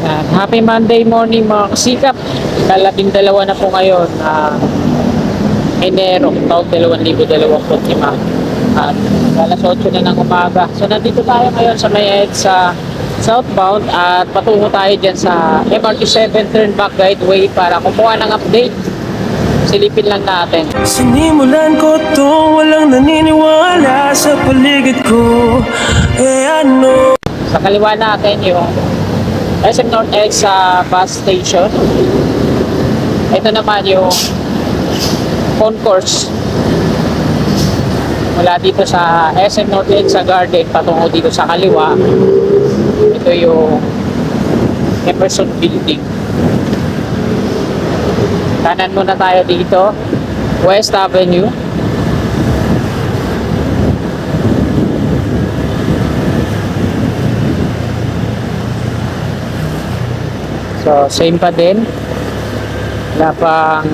Happy Monday morning mga kasikap. Labindalawa na po ngayon, Enero, taong 2025. At alas 8 na ng umaga. So nandito tayo ngayon sa may sa southbound at patungo tayo dyan sa MRT7 Turnback Guideway para kumuha ng update. Silipin lang natin. Sinimulan ko to, walang naniniwala sa paligid ko. Ano? Sa kaliwa natin yung SM North X sa bus station. Ito naman yung concourse mula dito sa SM North X sa Garden patungo dito sa kaliwa. Ito yung Emerson Building. Kanan muna tayo dito, West Avenue. So, same pa din. Wala pang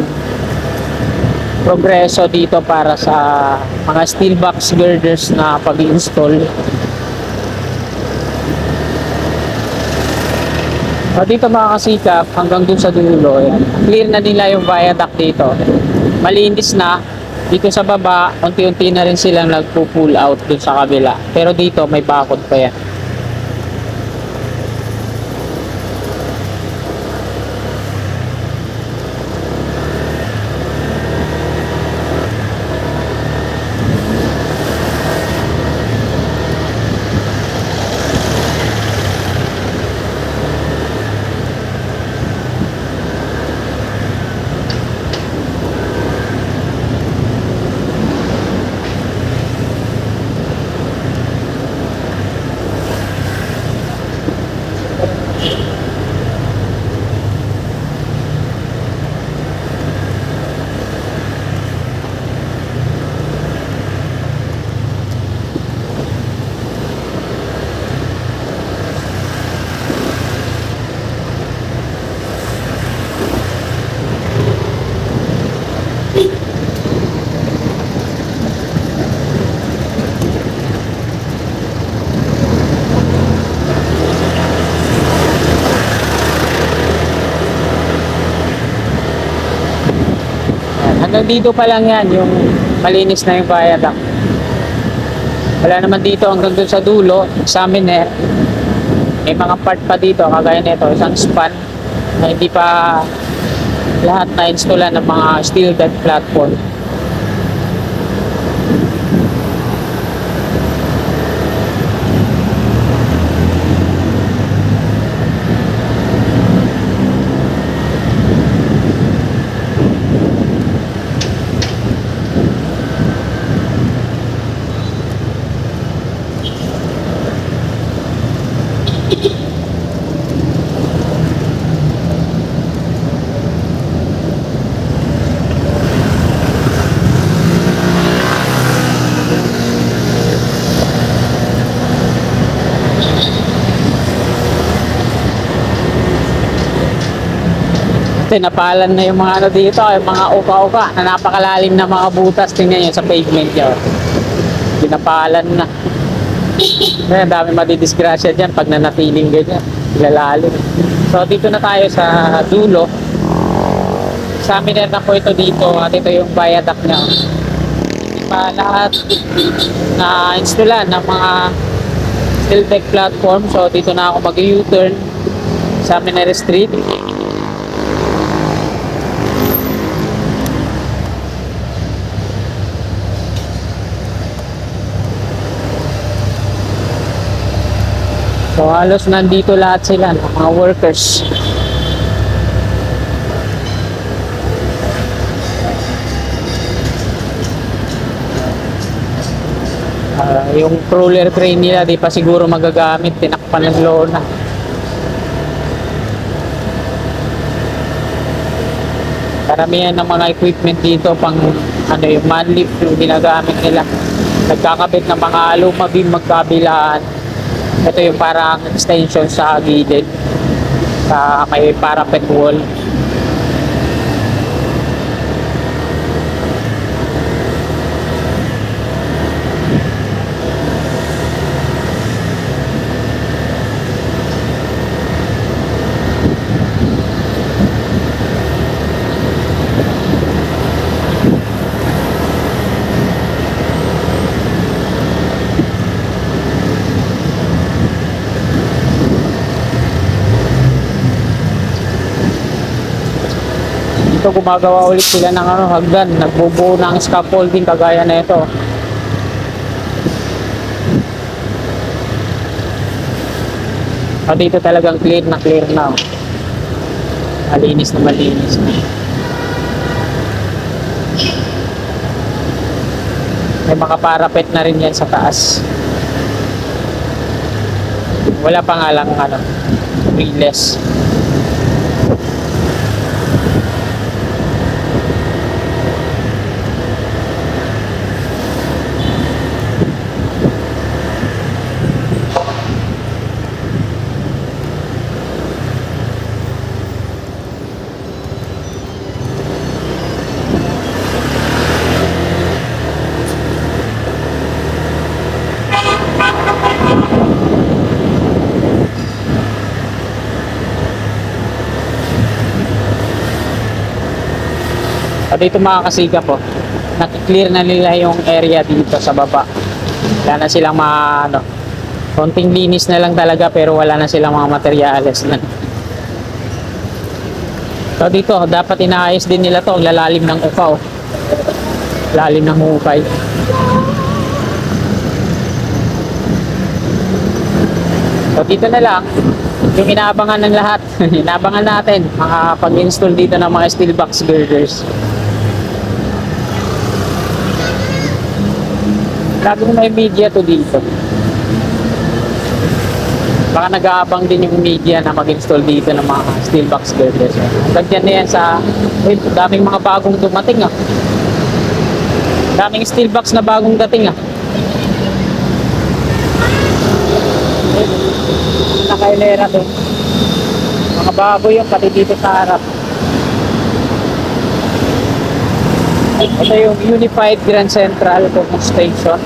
progreso dito para sa mga steel box girders na pag-install. So, dito mga kasikap, hanggang dun sa dulo, yan. Clear na nila yung viaduct dito. Malinis na. Dito sa baba, unti-unti na rin silang nagpo-pull out dun sa kabila. Pero dito, may bakod pa yan. Hanggang dito pa lang yan, yung malinis na yung viaduct. Wala naman dito hanggang dun sa dulo, examiner. May mga part pa dito, kagaya nito, isang span na hindi pa lahat na installan ng mga steel deck platform. Napalan na yung mga ano dito, yung mga uka-uka na napakalalim na mga butas. Tingnan nyo sa pavement nyo. Pinapalan na. May dami madidisgrasya dyan pag nanatiling ganyan. Ilalalim. So dito na tayo sa dulo. Examiner na po ito dito at ito yung viaduct nya. Hindi pa lahat na installan ng mga steel deck platform. So dito na ako mag-U-turn sa Minera Street. So halos nandito lahat sila, mga workers. Yung crawler crane nila, di pa siguro magagamit, tinakpan ng lona. Karamihan ng mga equipment dito pang ano yung manlift yung ginagamit nila. Nagkakabit ng mga aluma beam magkabilaan. Ito yung parang extension sa gilid sa may parapet wall. Dito gumagawa ulit sila ng hagdan, nagbubuo ng scaffolding kagaya na ito. At dito talagang clear na oh. Malinis na malinis na. May mga parapet na rin yan sa taas. Wala pa nga lang riles. At dito mga kasiga po, nakiklear na nila yung area dito sa baba. Wala na silang mga konting linis na lang talaga, pero wala na silang mga materyales na. So dito, dapat inaayos din nila to, ang lalalim ng upa. Lalim ng hukay. So dito na lang yung inaabangan ng lahat. Inaabangan natin mga pag-install dito ng mga steel box girders. Laging may media to dito. Baka nag-aabang din yung media na mag-install dito ng mga steel box girders. Ganyan na yan sa daming mga bagong dumating daming steel box na bagong dating nakailera to. Mga bago yung pati dito sa harap. Ito yung Unified Grand Central Focus Station.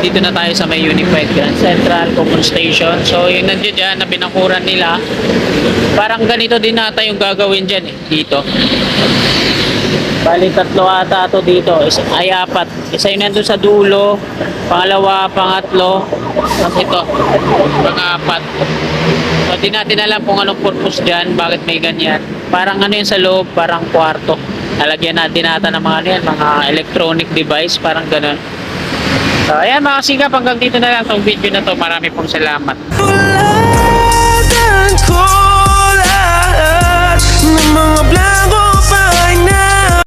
Nandito na tayo sa may Unified Grand Central Common Station. So yung nandiyan dyan na pinakuran nila, parang ganito din nata yung gagawin dyan dito. Bali tatlo ata ito dito, ay apat. Isa yung nandun sa dulo, pangalawa, pangatlo, at ito, pang-apat. So di natin alam kung anong purpose dyan, bakit may ganyan. Parang yun sa loob, parang kwarto. Nalagyan natin ata ng mga electronic device, parang ganun. So ayan mga kasigap, hanggang dito na lang itong video na to. Marami pong salamat. Tulad ko lahat ng mga blanco